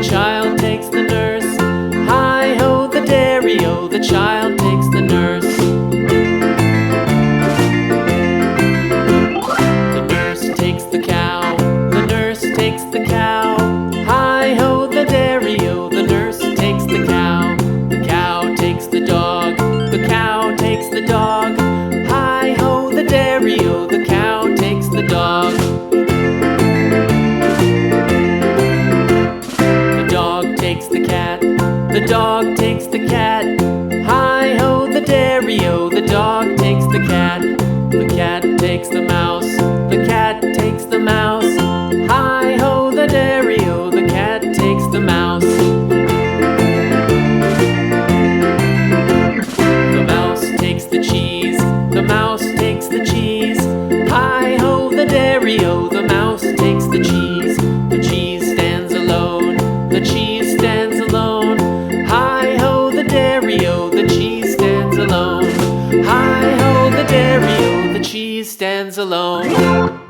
child takes the nurse. Hi-ho, the dairy-o, the child takes the nurse. The nurse takes the cow, the nurse takes the cow. Hi-ho, the dairy-o, the nurse takes the cow. The cow takes the dog, the cow takes the dog. Hi-ho, the dairy-o, the cow takes the dog. The dog takes the cat, the dog takes the cat. Hi-ho, the dairy-o, the dog takes the cat. The cat takes the mouse, the cat takes the mouse. Hi-ho, the dairy-o, the cat takes the mouse. The mouse takes the cheese, the mouse takes the cheese. Hi-ho, the dairy-o, the mouse takes the cheese. The cheese stands alone, the cheese stands alone. Hi-ho, the dairy-o, the cheese stands alone. Hi-ho, the dairy-o, the cheese stands alone.